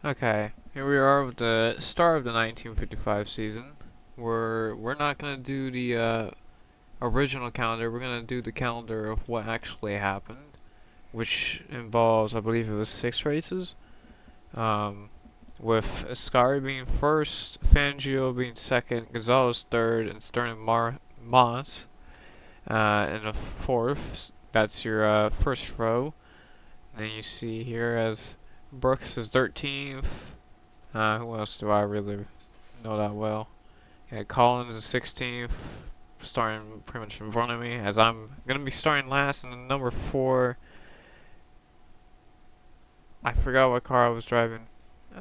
Okay, here we are with the start of the 1955 season. We're not gonna do the original calendar. We're gonna do the calendar of what actually happened, which involves, I believe it was 6 races. Um, with Ascari being first, Fangio being second, Gonzalez third, and Stern and Moss in the fourth. That's your first row. And then you see here as Brooks is 13th. Who else do I really know that well? Yeah, Collins is 16th, starting pretty much in front of me, as I'm going to be starting last in the number 4. I forgot what car I was driving.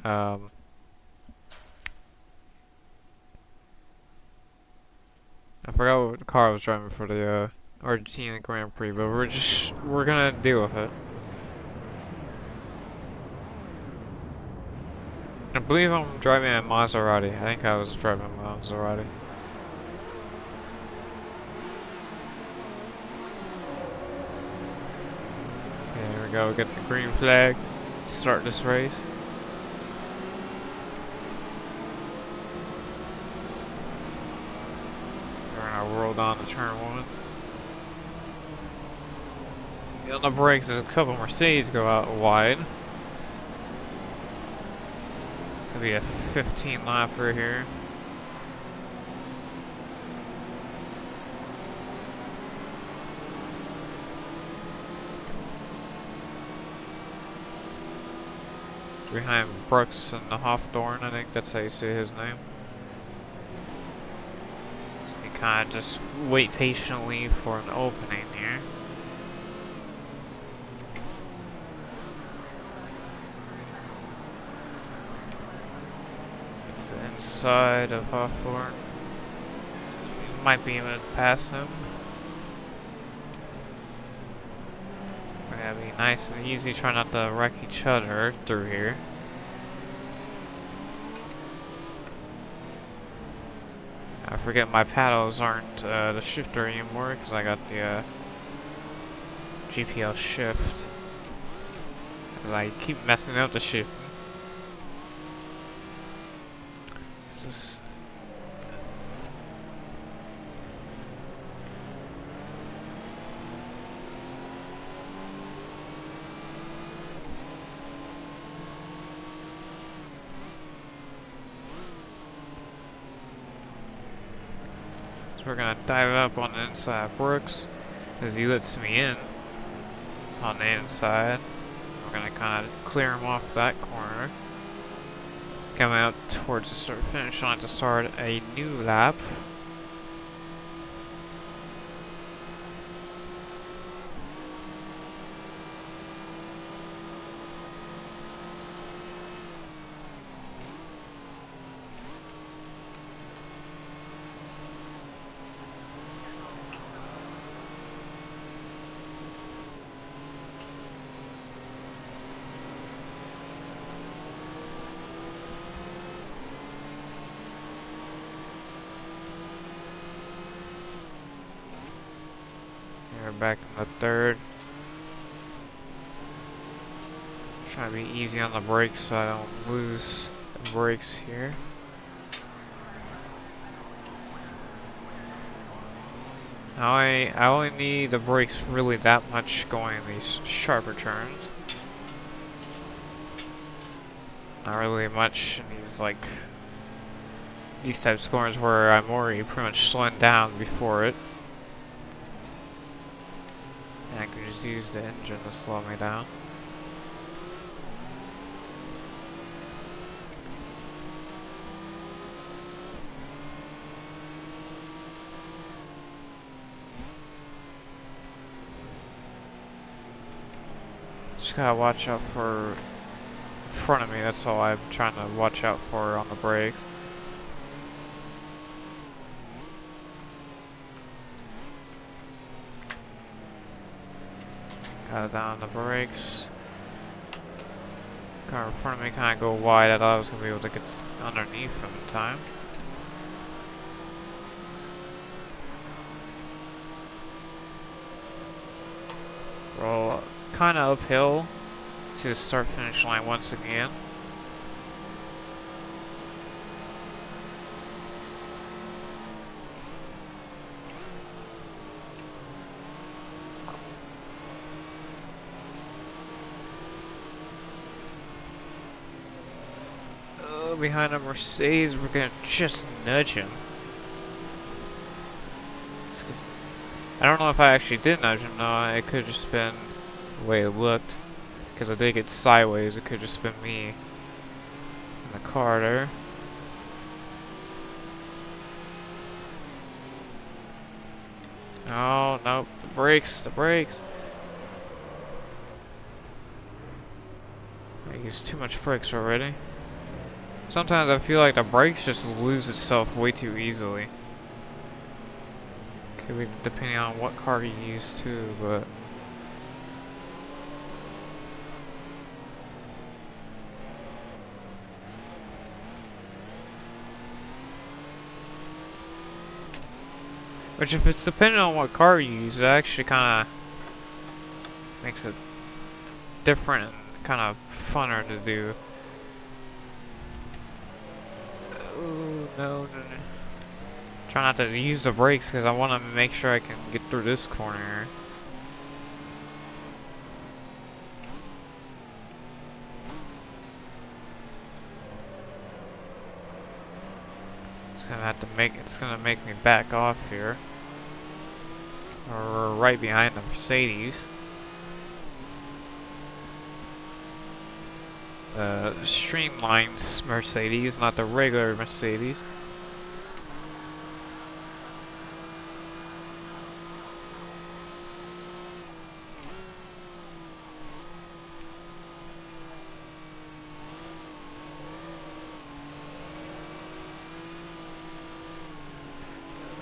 Um, I forgot what car I was driving for the Argentina Grand Prix, but we're gonna deal with it. I believe I'm driving a Maserati. I think I was driving a Maserati. Okay, here we go. We get the green flag to start this race. We're gonna roll down to turn 1. On the brakes, there's a couple Mercedes go out wide. It's gonna be a 15 lapper here. Behind Brooks and the Hofdorn, I think that's how you say his name. So you kind of just wait patiently for an opening here. It's inside of Hofdorn. Might be able to pass him. Gotta be nice and easy, try not to wreck each other through here. I forget my paddles aren't the shifter anymore because I got the GPL shift. Because I keep messing up the shift. This is so we're gonna dive up on the inside of Brooks as he lets me in on the inside. We're gonna kind of clear him off that corner. Coming out towards the start finish line to start a new lap. We're back in the third. Trying to be easy on the brakes so I don't lose the brakes here. I only need the brakes really that much going in these sharper turns. Not really much in these types of corners where I'm already pretty much slowing down before it. And I can just use the engine to slow me down. Just gotta watch out for in front of me, that's all I'm trying to watch out for on the brakes. Got it down on the brakes. Car in front of me kind of go wide. I thought I was going to be able to get underneath him in time. Roll kind of uphill to the start finish line once again. behind a Mercedes. We're gonna just nudge him. I don't know if I actually did nudge him. No, it could have just been the way it looked. Because I did get sideways. It could have just been me in the car there. Oh, nope. The brakes. The brakes. I used too much brakes already. Sometimes I feel like the brakes just lose itself way too easily. Could be depending on what car you use too, but which if it's depending on what car you use, it actually kinda makes it different and kinda funner to do. Oh no, no, no. Try not to use the brakes because I want to make sure I can get through this corner. It's gonna make me back off here. Or right behind the Mercedes. Streamlined Mercedes, not the regular Mercedes.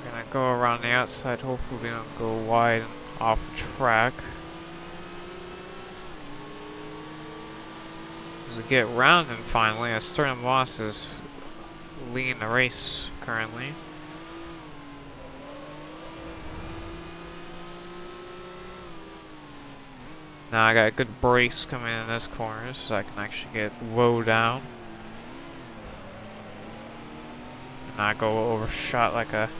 We're gonna go around the outside, hopefully we don't go wide and off the track. As we get around him finally, as Sterling Moss is leading the race currently. Now I got good brakes coming in this corner so I can actually get low down. And not go overshot like an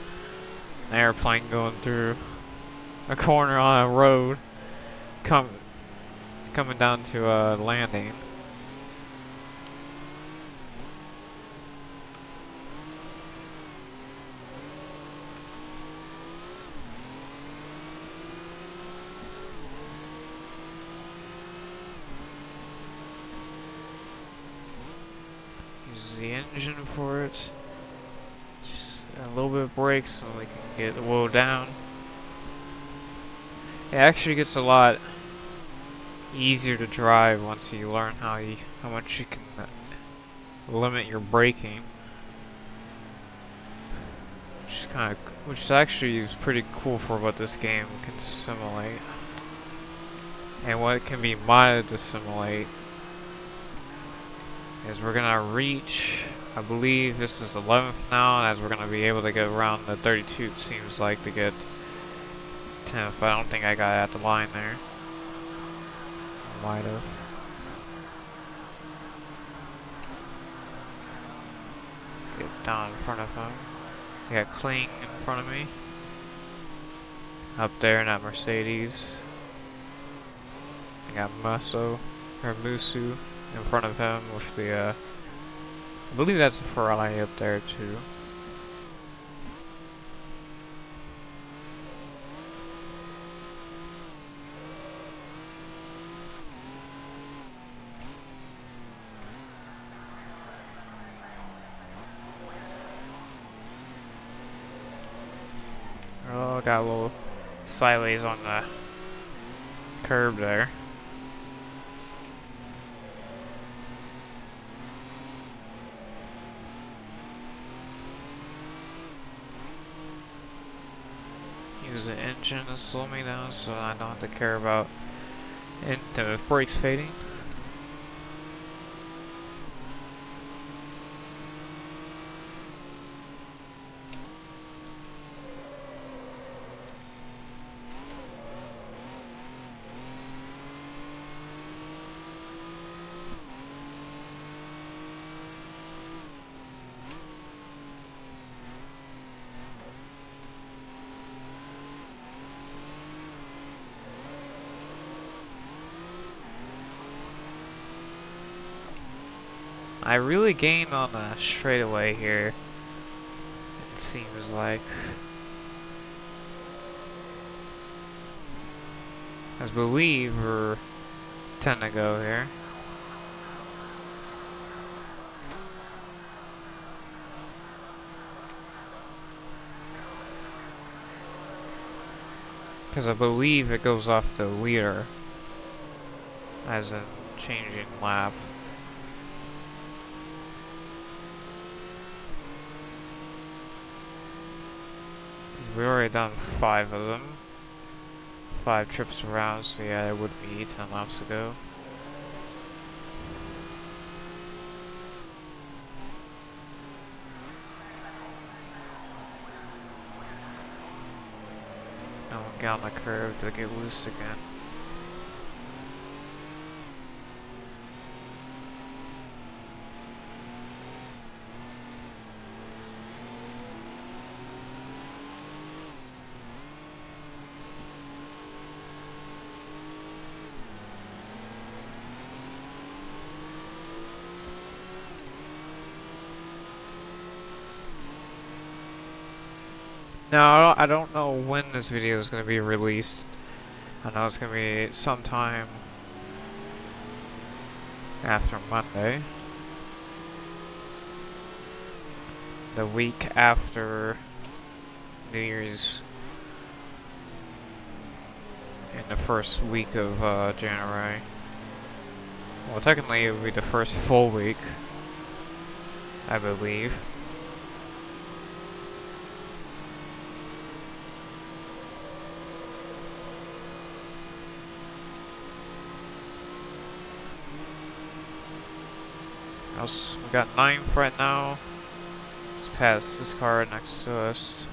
airplane going through a corner on a road. Coming down to a landing. Use the engine for it. Just a little bit of brakes so we can get the wheel down. It actually gets a lot easier to drive once you learn how much you can limit your braking. Which actually is pretty cool for what this game can simulate. And what can be modded to simulate. Is we're gonna reach, I believe this is 11th now, and as we're gonna be able to get around the 32, it seems like, to get 10th, but I don't think I got at the line there. I might have. Get down in front of him. I got Kling in front of me. Up there in that Mercedes. I got Musu in front of him with the, I believe that's a Ferrari up there too. Oh, got a little sideways on the curb there. Use the engine to slow me down so I don't have to care about the brakes fading. I really gained on the straightaway here, it seems like. I believe we're 10 to go here. Because I believe it goes off the leader, as in changing lap. We've already done 5 of them. 5 trips around, so yeah, it would be 10 laps ago. Now we'll get on the curve to get loose again. Now, I don't know when this video is going to be released. I know it's going to be sometime after Monday. The week after New Year's. In the first week of January. Well, technically it would be the first full week, I believe. We got 9th right now. Let's pass this car next to us.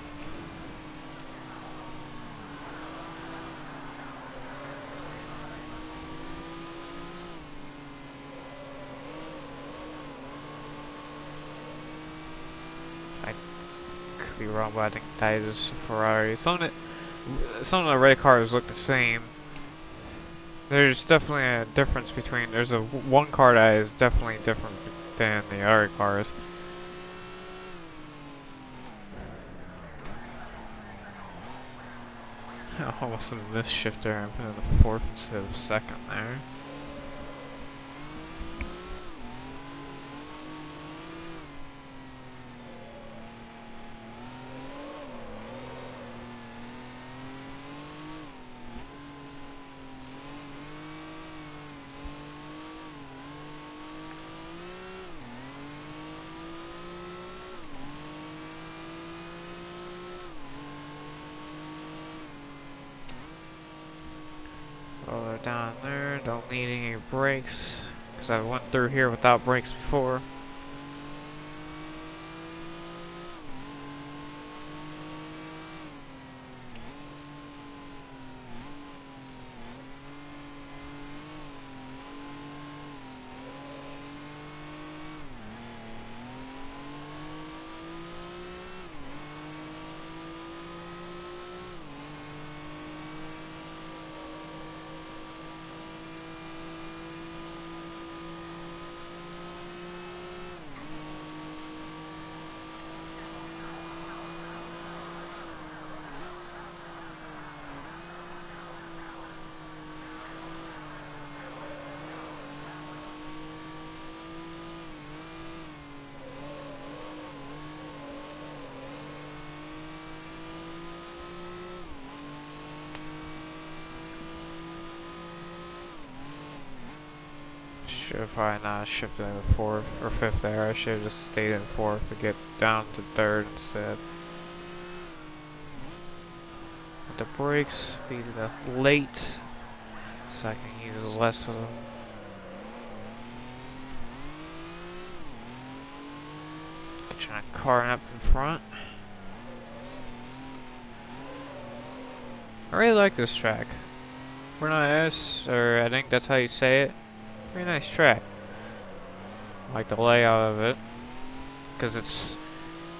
I could be wrong, but I think that is a Ferrari. Some of the red cars look the same. There's definitely a difference between. There's one car that is definitely different than the other cars. I almost missed shifter and put in the 4th instead of 2nd there. Roller down there, don't need any brakes, because I went through here without brakes before. Should have probably not shifted to 4th or 5th there. I should have just stayed in 4th to get down to 3rd instead. With the brakes, be the late, so I can use less of them. Trying to car up in front. I really like this track. Buenos, or I think that's how you say it. Very nice track. I like the layout of it, because it's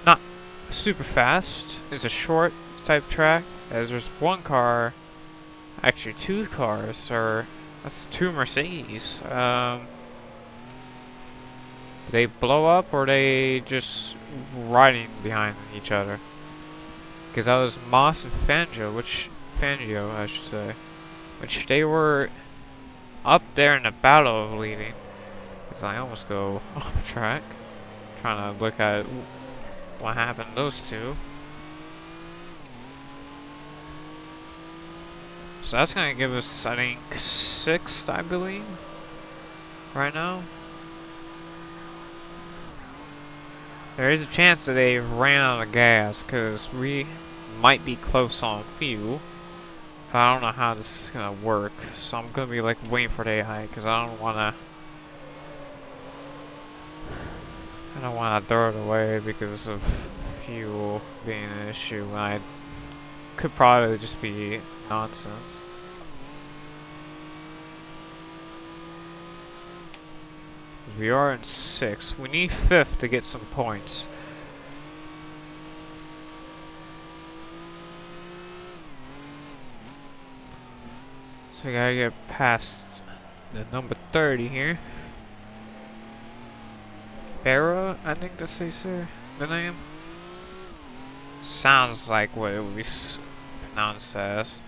not super fast. It's a short type track. As there's one car, actually 2 cars, or that's 2 Mercedes. Do they blow up or they just riding behind each other? Because that was Moss and Fangio, I should say, which they were up there in the battle of leading. Because I almost go off track, trying to look at what happened to those two. So that's gonna give us, I think, 6th, I believe, right now. There is a chance that they ran out of gas, because we might be close on fuel. But I don't know how this is gonna work, so I'm gonna be like waiting for the AI, because I don't wanna throw it away because of fuel being an issue when I could probably just be nonsense. We are in 6th. We need 5th to get some points. So we gotta get past the number 30 here. Barra, I think that's how you say the name. Sounds like what it would be pronounced as.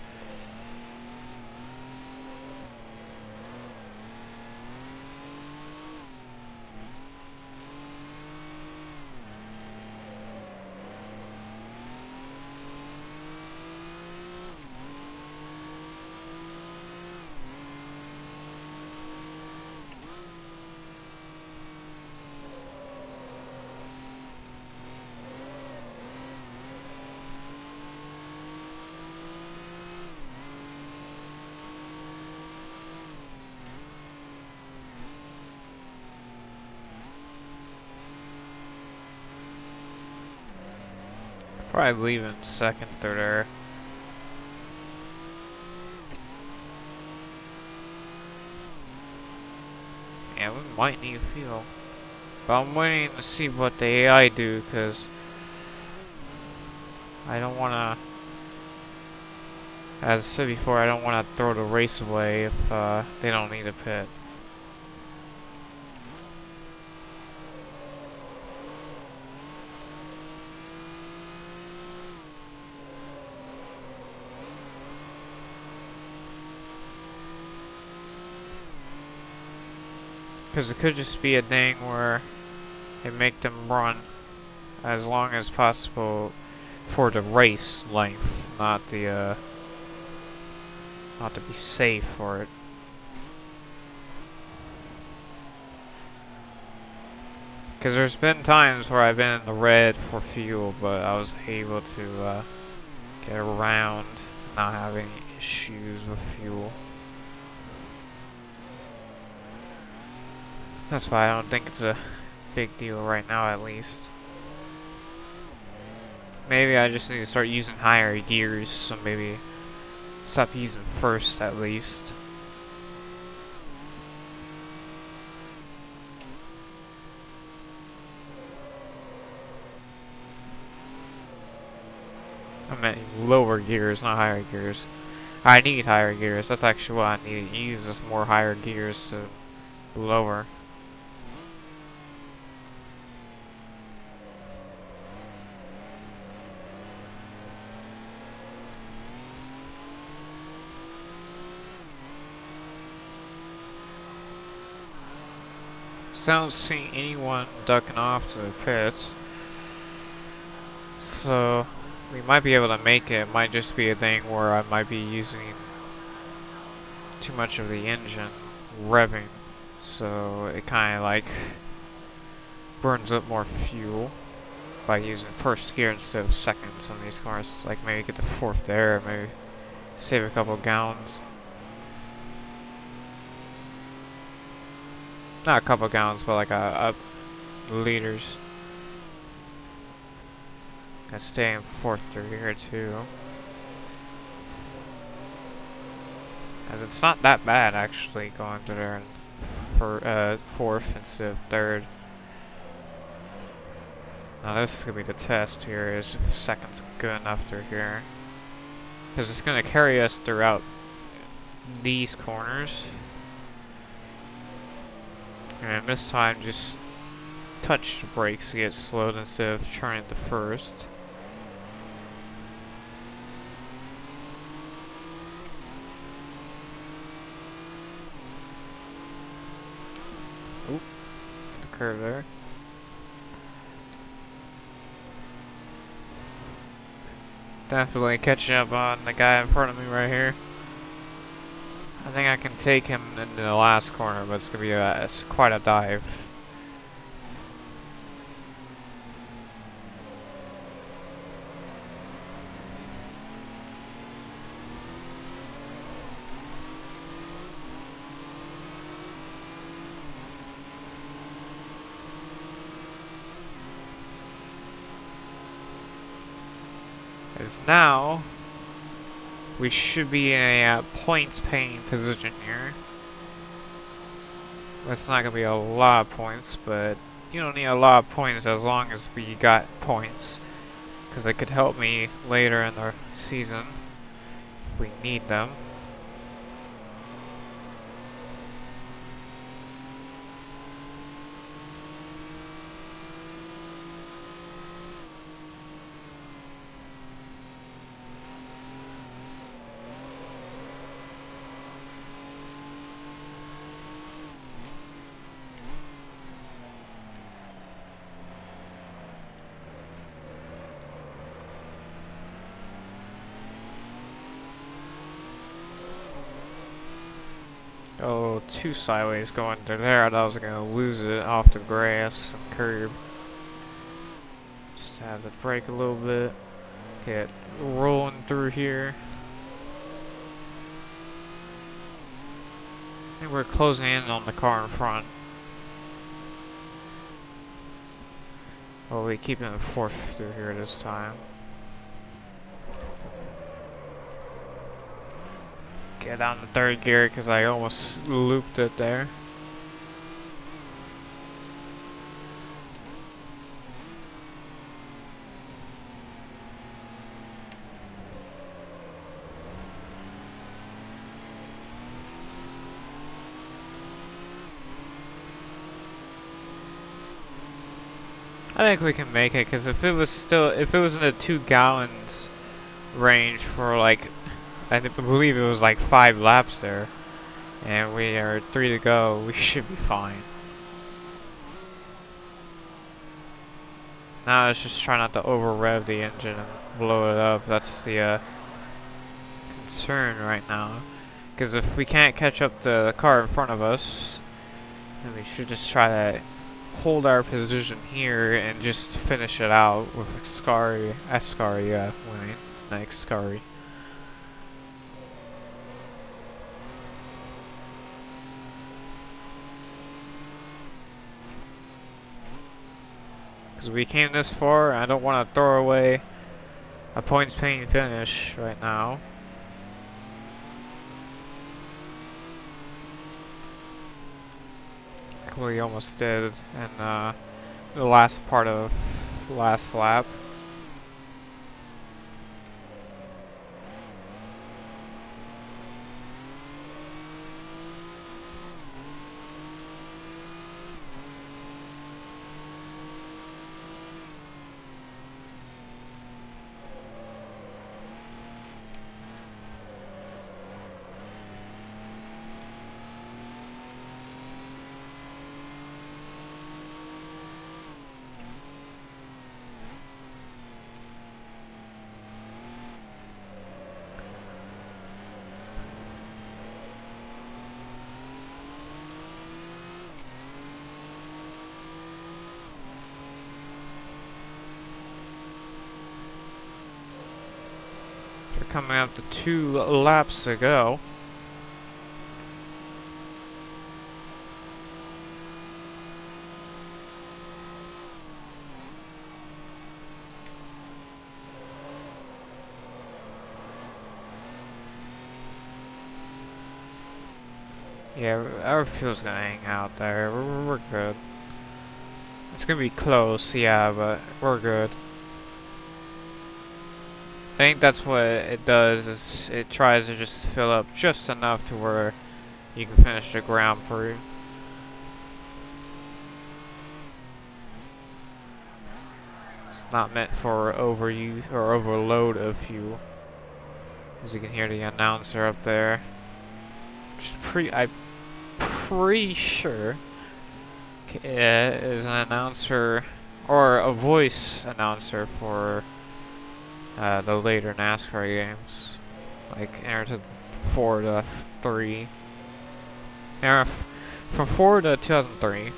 Probably leaving 2nd, 3rd air. Yeah, we might need fuel. But I'm waiting to see what the AI do, because I don't want to, as I said before, I don't want to throw the race away if they don't need a pit. Because it could just be a thing where they make them run as long as possible for the race length, not the not to be safe for it. Because there's been times where I've been in the red for fuel, but I was able to get around, not have any issues with fuel. That's why I don't think it's a big deal right now, at least. Maybe I just need to start using higher gears, so maybe stop using 1st at least. I meant lower gears, not higher gears. I need higher gears. That's actually what I need to use, is more higher gears to lower. So I don't see anyone ducking off to the pits. So we might be able to make it. It might just be a thing where I might be using too much of the engine revving, so it kind of like burns up more fuel by using 1st gear instead of 2nd on these cars. Like maybe get the 4th there, maybe save a couple gallons. Not a couple gallons, but like a liters. I stay in 4th through here too. As it's not that bad actually going through there for 4th instead of 3rd. Now this is gonna be the test here, is if 2nd's good enough through here. Because it's gonna carry us throughout these corners. And this time just touch the brakes to get slowed instead of turning to first. Oop, the curve there. Definitely catching up on the guy in front of me right here. I think I can take him into the last corner, but it's gonna be it's quite a dive. As now, we should be in a points paying position here. That's not gonna be a lot of points, but you don't need a lot of points as long as we got points, because it could help me later in the season if we need them. Oh, two sideways going through there. I thought I was gonna lose it off the grass and curb. Just have to brake a little bit. Get rolling through here. I think we're closing in on the car in front. Well, we keep it fourth through here this time. Get down to third gear because I almost looped it there. I think we can make it because if it was in the 2 gallons range for like, I believe it was like 5 laps there, and we are 3 to go, we should be fine. Now let's just try not to over rev the engine and blow it up. That's the concern right now, because if we can't catch up to the car in front of us, then we should just try to hold our position here and just finish it out with Ascari winning, not Ascari. Because we came this far, I don't want to throw away a points paying finish right now. We almost did in the last part of last lap. Coming up to 2 laps to go. Yeah, our fuel's gonna hang out there. We're good. It's gonna be close, yeah, but we're good. I think that's what it does, is it tries to just fill up just enough to where you can finish the Grand Prix. It's not meant for overuse or overload of fuel. As you can hear the announcer up there. I'm pretty sure is an announcer or a voice announcer for the later NASCAR games, like Enter to 4 to 3, from 4 to 2003.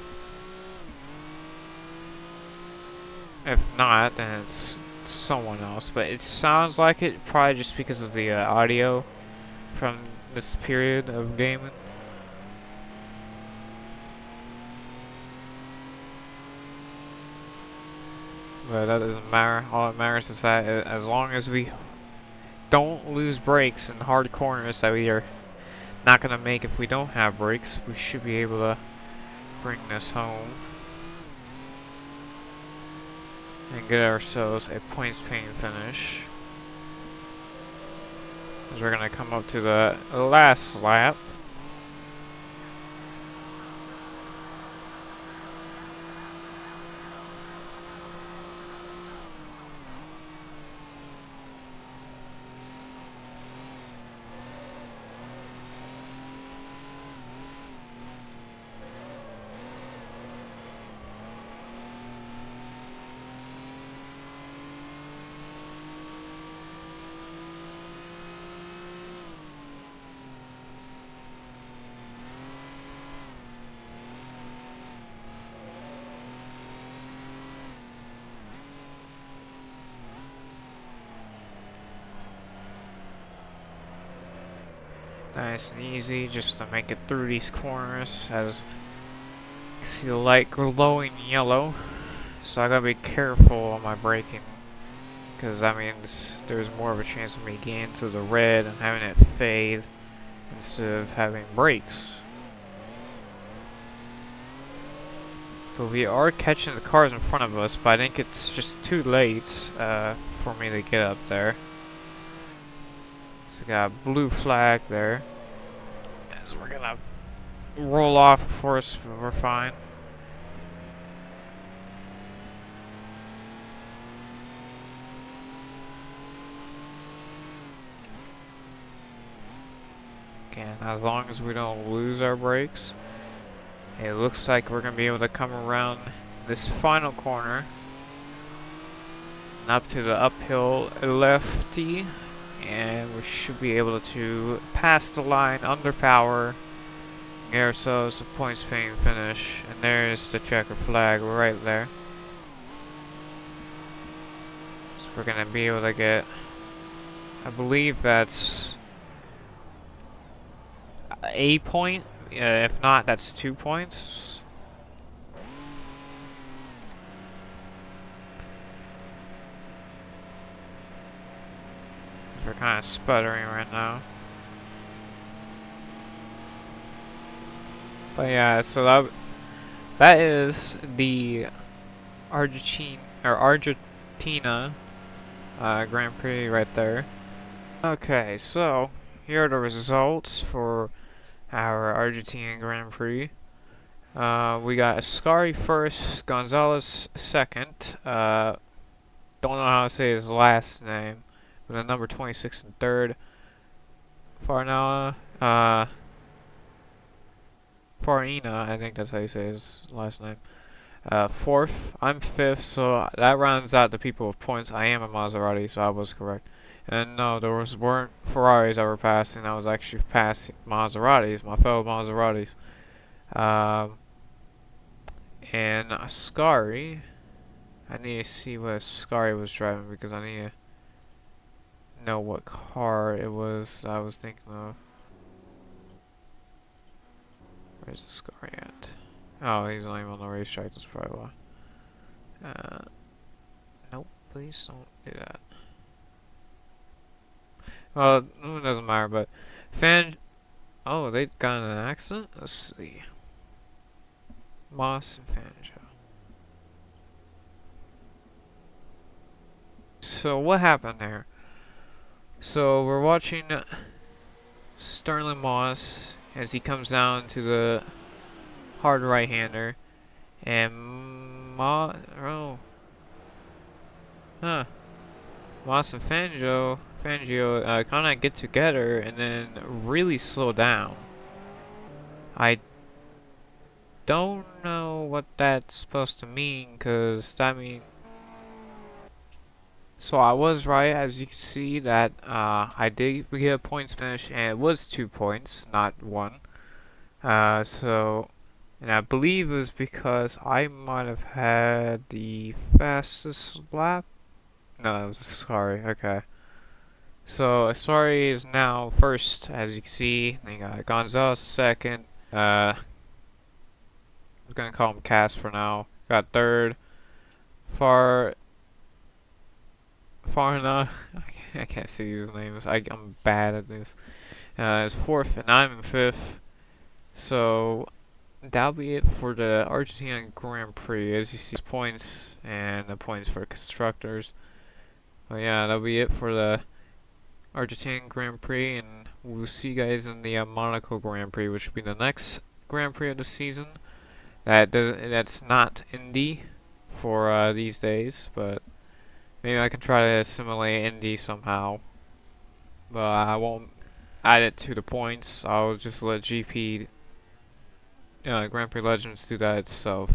If not, then it's someone else. But it sounds like it, probably just because of the audio from this period of gaming. But that doesn't matter. All that matters is that as long as we don't lose brakes in hard corners that we are not going to make if we don't have brakes, we should be able to bring this home and get ourselves a points paying finish. As we're going to come up to the last lap. Nice and easy, just to make it through these corners. As you see the light glowing yellow, so I gotta be careful on my braking, because that means there's more of a chance of me getting to the red and having it fade instead of having brakes. So we are catching the cars in front of us, but I think it's just too late for me to get up there. So we got a blue flag there. As we're gonna roll off, of course, but we're fine. And as long as we don't lose our brakes, it looks like we're going to be able to come around this final corner and up to the uphill lefty, and we should be able to pass the line under power, get ourselves a points paying finish. And there's the checker flag right there. So we're going to be able to get, I believe that's a point. If not, that's 2 points. We're kind of sputtering right now. But yeah, so that is the Argentina Grand Prix right there. Okay, so here are the results for our Argentine Grand Prix. We got Ascari first, Gonzalez second. Don't know how to say his last name, but the number 26 in third. Farina, I think that's how you say his last name. Fourth, I'm fifth, so that rounds out the people with points. I am a Maserati, so I was correct. And no, weren't Ferraris that were passing. I was actually passing Maseratis, my fellow Maseratis. And Ascari, I need to see what Ascari was driving, because I need to know what car it was I was thinking of. Where's Ascari at? Oh, he's not even on the racetrack, that's probably why. Nope, please don't do that. Well, it doesn't matter, but oh, they got in an accident? Let's see. Moss and Fangio. So what happened there? So we're watching Sterling Moss as he comes down to the hard right-hander, and Huh. Moss and Fangio kind of get together and then really slow down. I don't know what that's supposed to mean, cause that mean. So I was right, as you can see that I did get a points finish, and it was 2 points, not one. And I believe it was because I might have had the fastest lap. No, it was sorry. Okay. So sorry is now first, as you can see. Then you got Gonzalez second. I'm gonna call him Cass for now. Got third. Far, far enough. I can't see these names. I'm bad at this. Is fourth, and I'm in fifth. So that'll be it for the Argentine Grand Prix. As you see, points and the points for constructors. But yeah, that'll be it for the Argentine Grand Prix, and we'll see you guys in the Monaco Grand Prix, which will be the next Grand Prix of the season. That's not Indy for these days, but maybe I can try to assimilate Indy somehow. But I won't add it to the points. I'll just let GP Grand Prix Legends do that itself.